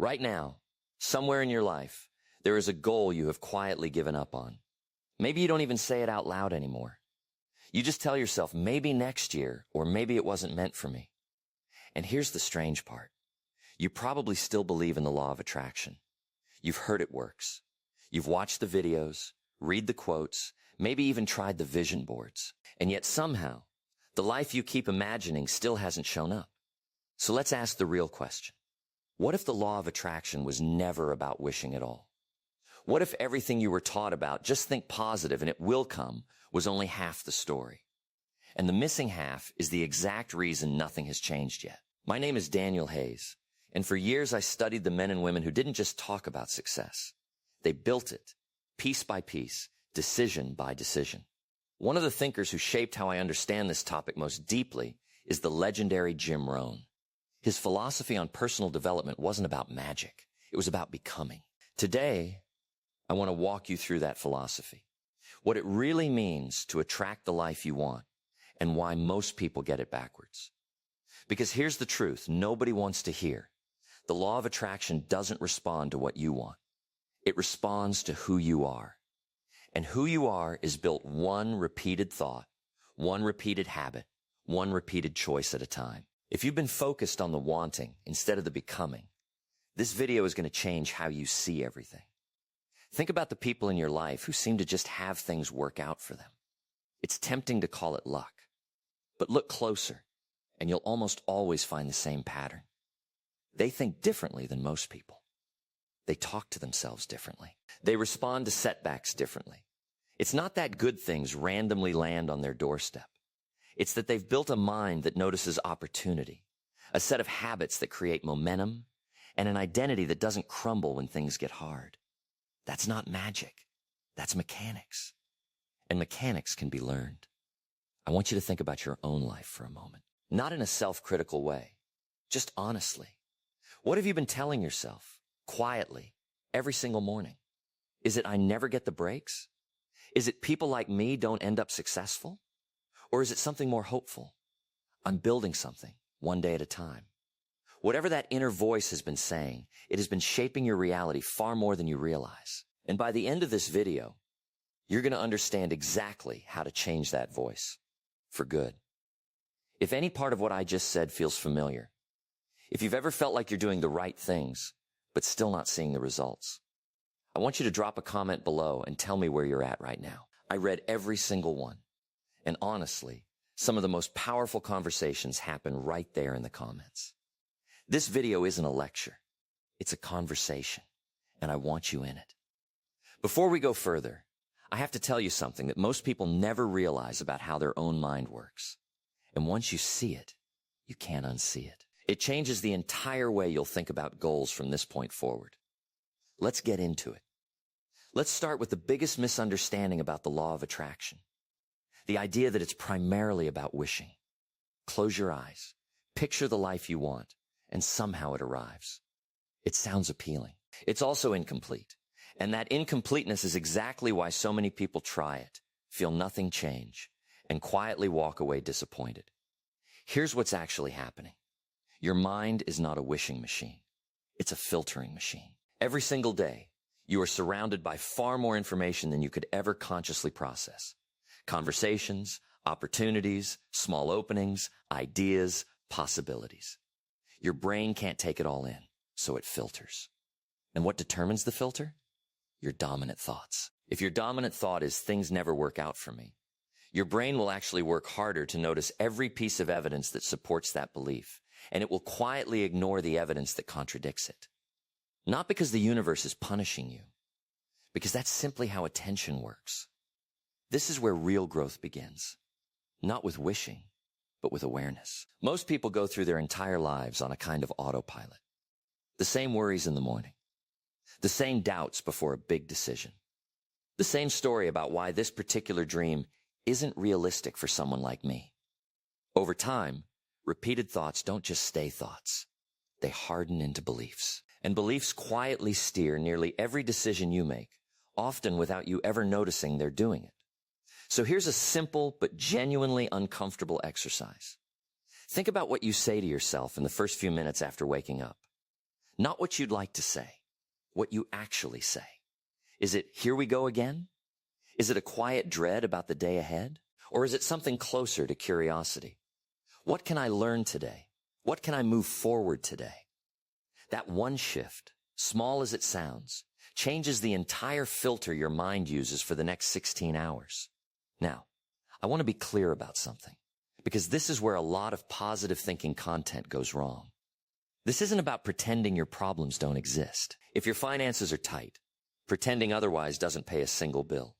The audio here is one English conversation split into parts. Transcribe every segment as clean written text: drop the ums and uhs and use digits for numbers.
Right now, somewhere in your life, there is a goal you have quietly given up on. Maybe you don't even say it out loud anymore. You just tell yourself, maybe next year, or maybe it wasn't meant for me. And here's the strange part. You probably still believe in the law of attraction. You've heard it works. You've watched the videos, read the quotes, maybe even tried the vision boards. And yet somehow, the life you keep imagining still hasn't shown up. So let's ask the real question. What if the law of attraction was never about wishing at all? What if everything you were taught about, just think positive and it will come, was only half the story? And the missing half is the exact reason nothing has changed yet. My name is Daniel Hayes, and for years I studied the men and women who didn't just talk about success. They built it, piece by piece, decision by decision. One of the thinkers who shaped how I understand this topic most deeply is the legendary Jim Rohn. His philosophy on personal development wasn't about magic. It was about becoming. Today, I want to walk you through that philosophy, what it really means to attract the life you want, and why most people get it backwards. Because here's the truth nobody wants to hear. The law of attraction doesn't respond to what you want. It responds to who you are. And who you are is built one repeated thought, one repeated habit, one repeated choice at a time. If you've been focused on the wanting instead of the becoming, this video is going to change how you see everything. Think about the people in your life who seem to just have things work out for them. It's tempting to call it luck, but look closer and you'll almost always find the same pattern. They think differently than most people. They talk to themselves differently. They respond to setbacks differently. It's not that good things randomly land on their doorstep. It's that they've built a mind that notices opportunity, a set of habits that create momentum, and an identity that doesn't crumble when things get hard. That's not magic. That's mechanics. And mechanics can be learned. I want you to think about your own life for a moment. Not in a self-critical way, just honestly. What have you been telling yourself, quietly, every single morning? Is it, I never get the breaks? Is it, people like me don't end up successful? Or is it something more hopeful? I'm building something, one day at a time. Whatever that inner voice has been saying, it has been shaping your reality far more than you realize. And by the end of this video, you're going to understand exactly how to change that voice for good. If any part of what I just said feels familiar, if you've ever felt like you're doing the right things, but still not seeing the results, I want you to drop a comment below and tell me where you're at right now. I read every single one. And honestly, some of the most powerful conversations happen right there in the comments. This video isn't a lecture. It's a conversation, and I want you in it. Before we go further, I have to tell you something that most people never realize about how their own mind works. And once you see it, you can't unsee it. It changes the entire way you'll think about goals from this point forward. Let's get into it. Let's start with the biggest misunderstanding about the law of attraction. The idea that it's primarily about wishing. Close your eyes, picture the life you want, and somehow it arrives. It sounds appealing. It's also incomplete. And that incompleteness is exactly why so many people try it, feel nothing change, and quietly walk away disappointed. Here's what's actually happening. Your mind is not a wishing machine. It's a filtering machine. Every single day, you are surrounded by far more information than you could ever consciously process. Conversations, opportunities, small openings, ideas, possibilities. Your brain can't take it all in, so it filters. And what determines the filter? Your dominant thoughts. If your dominant thought is things never work out for me, your brain will actually work harder to notice every piece of evidence that supports that belief, and it will quietly ignore the evidence that contradicts it. Not because the universe is punishing you, because that's simply how attention works. This is where real growth begins. Not with wishing, but with awareness. Most people go through their entire lives on a kind of autopilot. The same worries in the morning. The same doubts before a big decision. The same story about why this particular dream isn't realistic for someone like me. Over time, repeated thoughts don't just stay thoughts. They harden into beliefs. And beliefs quietly steer nearly every decision you make, often without you ever noticing they're doing it. So here's a simple but genuinely uncomfortable exercise. Think about what you say to yourself in the first few minutes after waking up. Not what you'd like to say, what you actually say. Is it, here we go again? Is it a quiet dread about the day ahead? Or is it something closer to curiosity? What can I learn today? What can I move forward today? That one shift, small as it sounds, changes the entire filter your mind uses for the next 16 hours. Now, I want to be clear about something, because this is where a lot of positive thinking content goes wrong. This isn't about pretending your problems don't exist. If your finances are tight, pretending otherwise doesn't pay a single bill.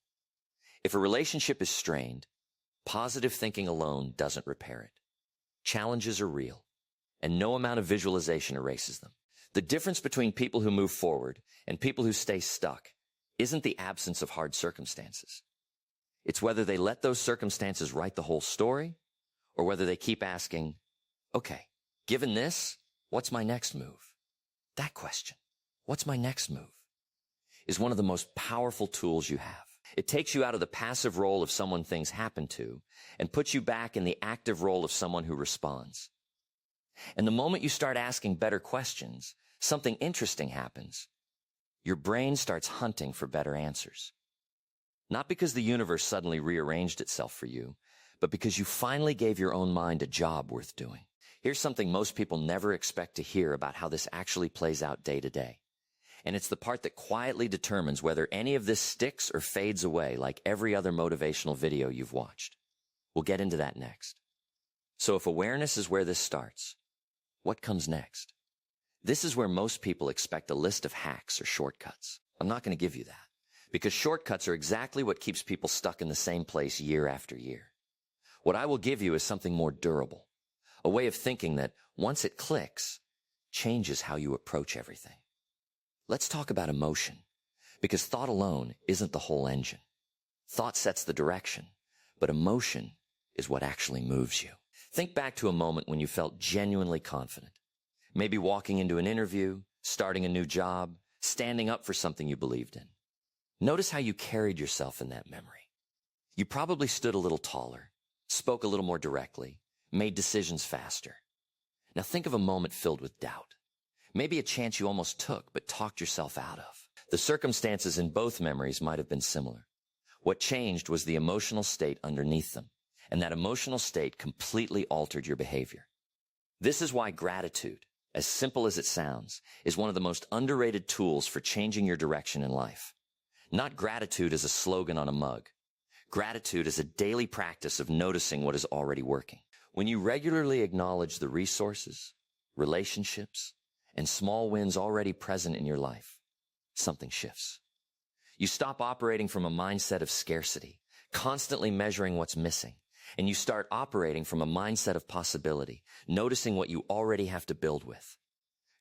If a relationship is strained, positive thinking alone doesn't repair it. Challenges are real, and no amount of visualization erases them. The difference between people who move forward and people who stay stuck isn't the absence of hard circumstances. It's whether they let those circumstances write the whole story, or whether they keep asking, okay, given this, what's my next move? That question, what's my next move, is one of the most powerful tools you have. It takes you out of the passive role of someone things happen to and puts you back in the active role of someone who responds. And the moment you start asking better questions, something interesting happens. Your brain starts hunting for better answers. Not because the universe suddenly rearranged itself for you, but because you finally gave your own mind a job worth doing. Here's something most people never expect to hear about how this actually plays out day to day. And it's the part that quietly determines whether any of this sticks or fades away like every other motivational video you've watched. We'll get into that next. So if awareness is where this starts, what comes next? This is where most people expect a list of hacks or shortcuts. I'm not going to give you that, because shortcuts are exactly what keeps people stuck in the same place year after year. What I will give you is something more durable, a way of thinking that, once it clicks, changes how you approach everything. Let's talk about emotion, because thought alone isn't the whole engine. Thought sets the direction, but emotion is what actually moves you. Think back to a moment when you felt genuinely confident. Maybe walking into an interview, starting a new job, standing up for something you believed in. Notice how you carried yourself in that memory. You probably stood a little taller, spoke a little more directly, made decisions faster. Now think of a moment filled with doubt. Maybe a chance you almost took but talked yourself out of. The circumstances in both memories might have been similar. What changed was the emotional state underneath them, and that emotional state completely altered your behavior. This is why gratitude, as simple as it sounds, is one of the most underrated tools for changing your direction in life. Not gratitude as a slogan on a mug. Gratitude is a daily practice of noticing what is already working. When you regularly acknowledge the resources, relationships, and small wins already present in your life, something shifts. You stop operating from a mindset of scarcity, constantly measuring what's missing, and you start operating from a mindset of possibility, noticing what you already have to build with.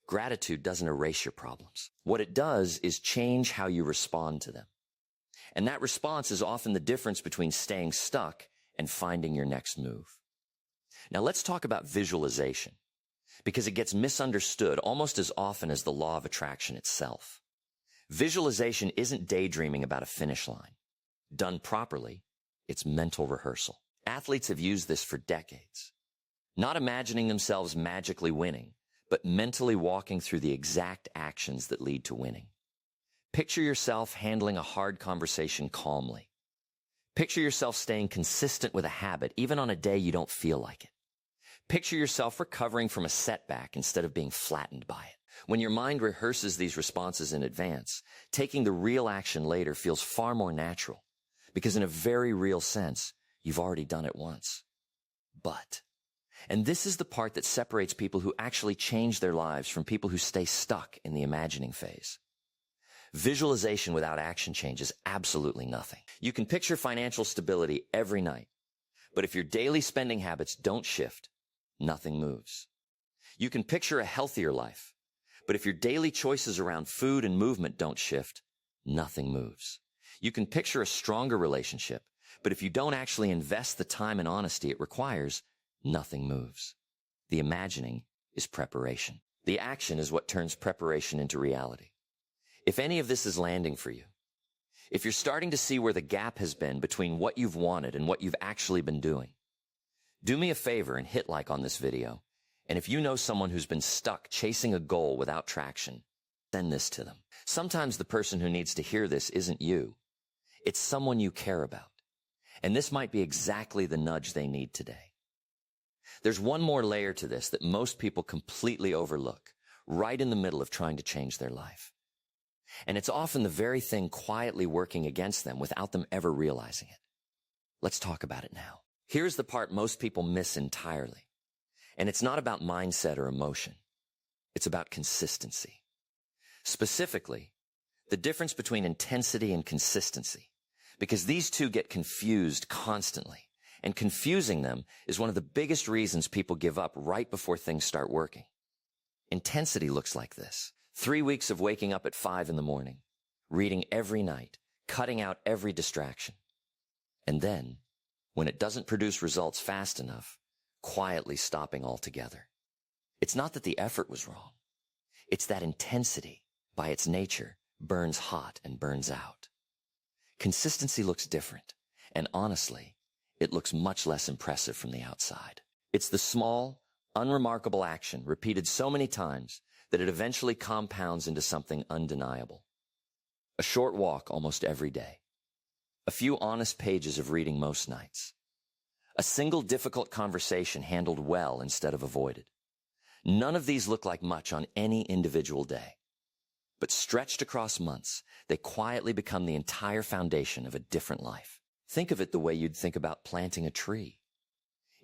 Gratitude doesn't erase your problems. What it does is change how you respond to them. And that response is often the difference between staying stuck and finding your next move. Now let's talk about visualization, because it gets misunderstood almost as often as the law of attraction itself. Visualization isn't daydreaming about a finish line. Done properly, it's mental rehearsal. Athletes have used this for decades. Not imagining themselves magically winning, but mentally walking through the exact actions that lead to winning. Picture yourself handling a hard conversation calmly. Picture yourself staying consistent with a habit, even on a day you don't feel like it. Picture yourself recovering from a setback instead of being flattened by it. When your mind rehearses these responses in advance, taking the real action later feels far more natural, because in a very real sense, you've already done it once. But, and this is the part that separates people who actually change their lives from people who stay stuck in the imagining phase. Visualization without action changes absolutely nothing. You can picture financial stability every night, but if your daily spending habits don't shift, nothing moves. You can picture a healthier life, but if your daily choices around food and movement don't shift, nothing moves. You can picture a stronger relationship, but if you don't actually invest the time and honesty it requires, nothing moves. The imagining is preparation. The action is what turns preparation into reality. If any of this is landing for you, if you're starting to see where the gap has been between what you've wanted and what you've actually been doing, do me a favor and hit like on this video And if you know someone who's been stuck chasing a goal without traction, send this to them. Sometimes the person who needs to hear this isn't you. It's someone you care about. And this might be exactly the nudge they need today. There's one more layer to this that most people completely overlook, right in the middle of trying to change their life. And it's often the very thing quietly working against them without them ever realizing it. Let's talk about it now. Here's the part most people miss entirely. And it's not about mindset or emotion. It's about consistency. Specifically, the difference between intensity and consistency, because these two get confused constantly, and confusing them is one of the biggest reasons people give up right before things start working. Intensity looks like this: 3 weeks of waking up at 5 in the morning, reading every night, cutting out every distraction. And then, when it doesn't produce results fast enough, quietly stopping altogether. It's not that the effort was wrong. It's that intensity, by its nature, burns hot and burns out. Consistency looks different, and honestly, it looks much less impressive from the outside. It's the small, unremarkable action repeated so many times that it eventually compounds into something undeniable. A short walk almost every day. A few honest pages of reading most nights. A single difficult conversation handled well instead of avoided. None of these look like much on any individual day. But stretched across months, they quietly become the entire foundation of a different life. Think of it the way you'd think about planting a tree.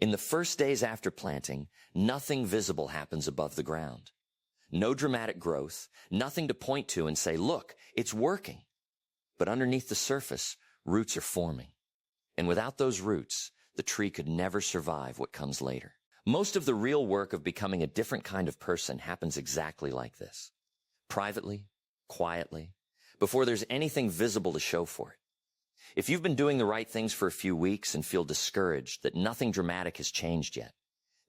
In the first days after planting, nothing visible happens above the ground. No dramatic growth, nothing to point to and say, look, it's working. But underneath the surface, roots are forming. And without those roots, the tree could never survive what comes later. Most of the real work of becoming a different kind of person happens exactly like this. Privately, quietly, before there's anything visible to show for it. If you've been doing the right things for a few weeks and feel discouraged that nothing dramatic has changed yet,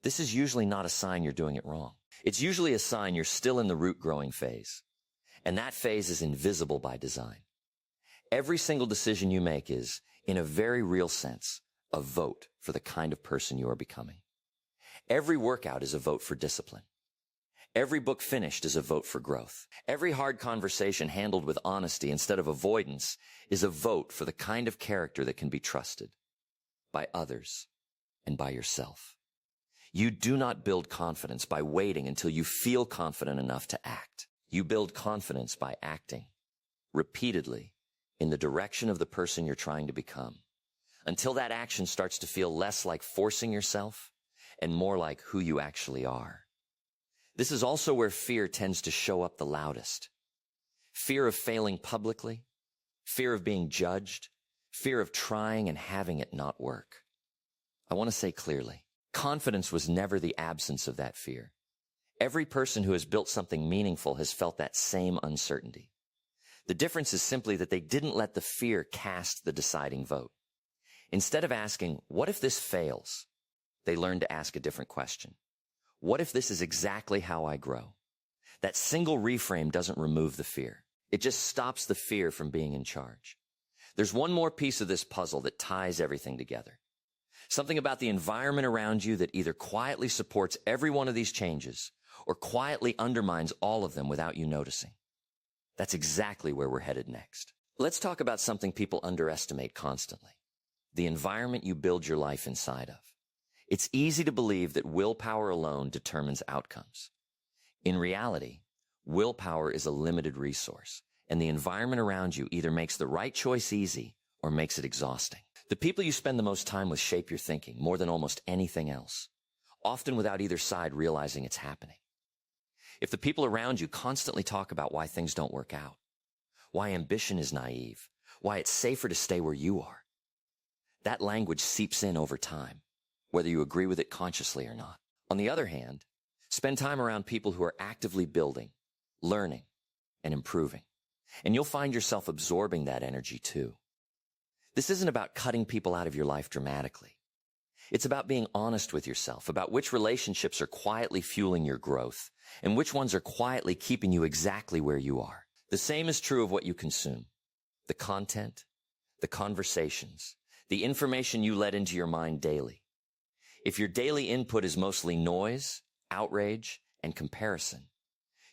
this is usually not a sign you're doing it wrong. It's usually a sign you're still in the root growing phase. And that phase is invisible by design. Every single decision you make is, in a very real sense, a vote for the kind of person you are becoming. Every workout is a vote for discipline. Every book finished is a vote for growth. Every hard conversation handled with honesty instead of avoidance is a vote for the kind of character that can be trusted by others and by yourself. You do not build confidence by waiting until you feel confident enough to act. You build confidence by acting repeatedly in the direction of the person you're trying to become, until that action starts to feel less like forcing yourself and more like who you actually are. This is also where fear tends to show up the loudest. Fear of failing publicly, fear of being judged, fear of trying and having it not work. I want to say clearly, confidence was never the absence of that fear. Every person who has built something meaningful has felt that same uncertainty. The difference is simply that they didn't let the fear cast the deciding vote. Instead of asking, what if this fails? They learned to ask a different question. What if this is exactly how I grow? That single reframe doesn't remove the fear. It just stops the fear from being in charge. There's one more piece of this puzzle that ties everything together. Something about the environment around you that either quietly supports every one of these changes or quietly undermines all of them without you noticing. That's exactly where we're headed next. Let's talk about something people underestimate constantly. The environment you build your life inside of. It's easy to believe that willpower alone determines outcomes. In reality, willpower is a limited resource, and the environment around you either makes the right choice easy or makes it exhausting. The people you spend the most time with shape your thinking more than almost anything else, often without either side realizing it's happening. If the people around you constantly talk about why things don't work out, why ambition is naive, why it's safer to stay where you are, that language seeps in over time, whether you agree with it consciously or not. On the other hand, spend time around people who are actively building, learning, and improving, and you'll find yourself absorbing that energy too. This isn't about cutting people out of your life dramatically. It's about being honest with yourself about which relationships are quietly fueling your growth and which ones are quietly keeping you exactly where you are. The same is true of what you consume. The content, the conversations, the information you let into your mind daily. If your daily input is mostly noise, outrage, and comparison,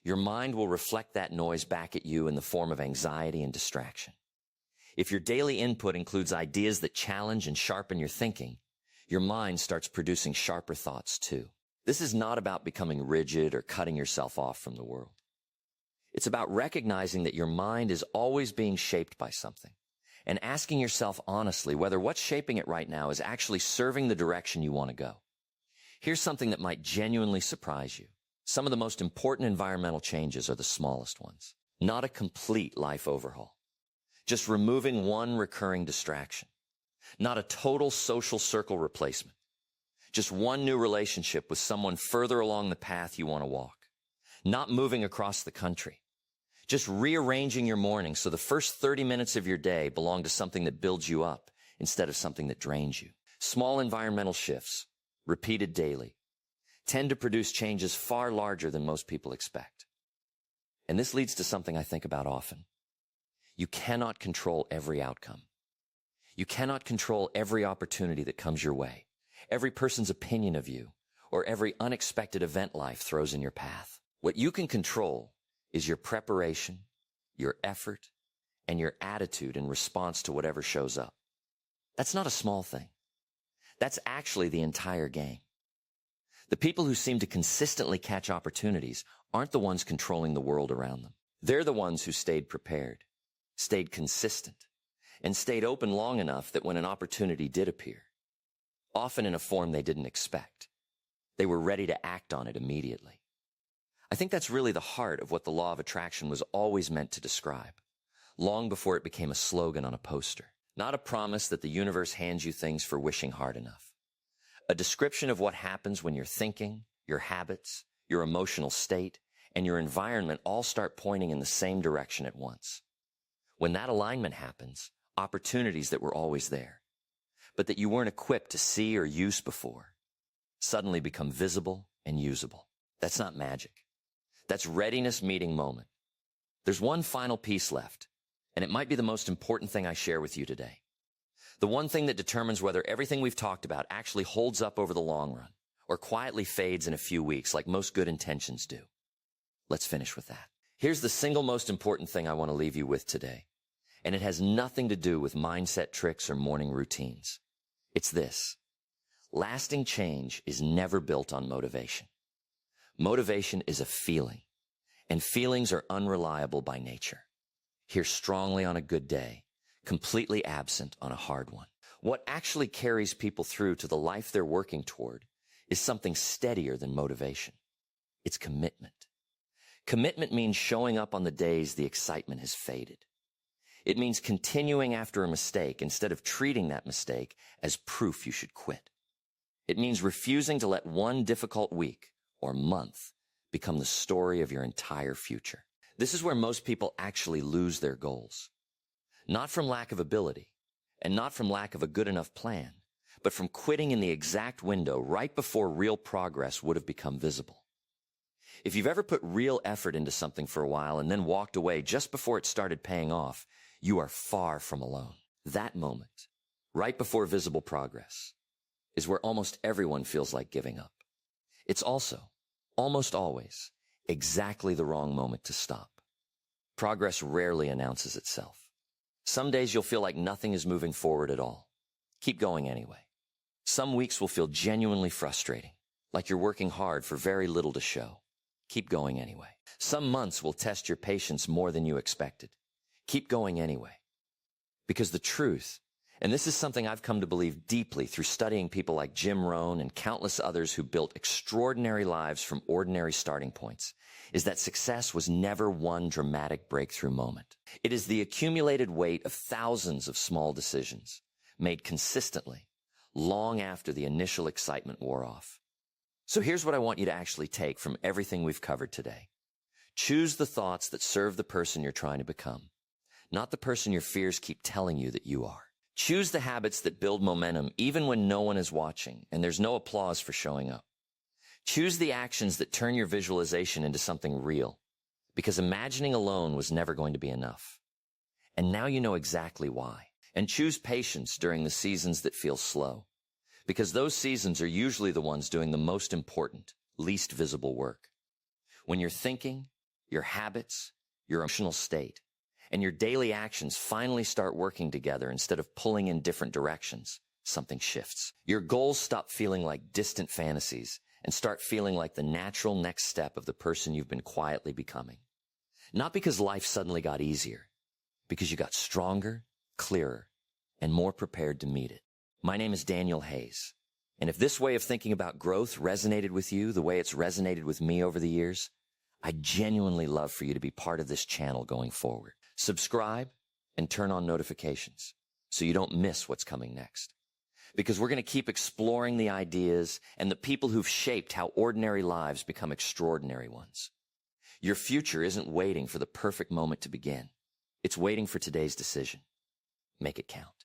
your mind will reflect that noise back at you in the form of anxiety and distraction. If your daily input includes ideas that challenge and sharpen your thinking, your mind starts producing sharper thoughts too. This is not about becoming rigid or cutting yourself off from the world. It's about recognizing that your mind is always being shaped by something and asking yourself honestly whether what's shaping it right now is actually serving the direction you want to go. Here's something that might genuinely surprise you. Some of the most important environmental changes are the smallest ones. Not a complete life overhaul. Just removing one recurring distraction. Not a total social circle replacement. Just one new relationship with someone further along the path you want to walk. Not moving across the country. Just rearranging your morning so the first 30 minutes of your day belong to something that builds you up instead of something that drains you. Small environmental shifts, repeated daily, tend to produce changes far larger than most people expect. And this leads to something I think about often. You cannot control every outcome. You cannot control every opportunity that comes your way, every person's opinion of you, or every unexpected event life throws in your path. What you can control is your preparation, your effort, and your attitude in response to whatever shows up. That's not a small thing. That's actually the entire game. The people who seem to consistently catch opportunities aren't the ones controlling the world around them. They're the ones who stayed prepared, stayed consistent, and stayed open long enough that when an opportunity did appear, often in a form they didn't expect, they were ready to act on it immediately. I think that's really the heart of what the law of attraction was always meant to describe, long before it became a slogan on a poster. Not a promise that the universe hands you things for wishing hard enough. A description of what happens when your thinking, your habits, your emotional state, and your environment all start pointing in the same direction at once. When that alignment happens, opportunities that were always there, but that you weren't equipped to see or use before, suddenly become visible and usable. That's not magic. That's readiness meeting moment. There's one final piece left, and it might be the most important thing I share with you today. The one thing that determines whether everything we've talked about actually holds up over the long run, or quietly fades in a few weeks like most good intentions do. Let's finish with that. Here's the single most important thing I want to leave you with today, and it has nothing to do with mindset tricks or morning routines. It's this. Lasting change is never built on motivation. Motivation is a feeling, and feelings are unreliable by nature. Here strongly on a good day, completely absent on a hard one. What actually carries people through to the life they're working toward is something steadier than motivation. It's commitment. Commitment means showing up on the days the excitement has faded. It means continuing after a mistake instead of treating that mistake as proof you should quit. It means refusing to let one difficult week or month become the story of your entire future. This is where most people actually lose their goals. Not from lack of ability, and not from lack of a good enough plan, but from quitting in the exact window right before real progress would have become visible. If you've ever put real effort into something for a while and then walked away just before it started paying off, you are far from alone. That moment, right before visible progress, is where almost everyone feels like giving up. It's also, almost always, exactly the wrong moment to stop. Progress rarely announces itself. Some days you'll feel like nothing is moving forward at all. Keep going anyway. Some weeks will feel genuinely frustrating, like you're working hard for very little to show. Keep going anyway. Some months will test your patience more than you expected. Keep going anyway. Because the truth, and this is something I've come to believe deeply through studying people like Jim Rohn and countless others who built extraordinary lives from ordinary starting points, is that success was never one dramatic breakthrough moment. It is the accumulated weight of thousands of small decisions made consistently, long after the initial excitement wore off. So here's what I want you to actually take from everything we've covered today. Choose the thoughts that serve the person you're trying to become, not the person your fears keep telling you that you are. Choose the habits that build momentum even when no one is watching and there's no applause for showing up. Choose the actions that turn your visualization into something real, because imagining alone was never going to be enough. And now you know exactly why. And choose patience during the seasons that feel slow, because those seasons are usually the ones doing the most important, least visible work. When your thinking, your habits, your emotional state, and your daily actions finally start working together instead of pulling in different directions, something shifts. Your goals stop feeling like distant fantasies and start feeling like the natural next step of the person you've been quietly becoming. Not because life suddenly got easier, because you got stronger, clearer, and more prepared to meet it. My name is Daniel Hayes, and if this way of thinking about growth resonated with you the way it's resonated with me over the years, I'd genuinely love for you to be part of this channel going forward. Subscribe and turn on notifications so you don't miss what's coming next. Because we're going to keep exploring the ideas and the people who've shaped how ordinary lives become extraordinary ones. Your future isn't waiting for the perfect moment to begin. It's waiting for today's decision. Make it count.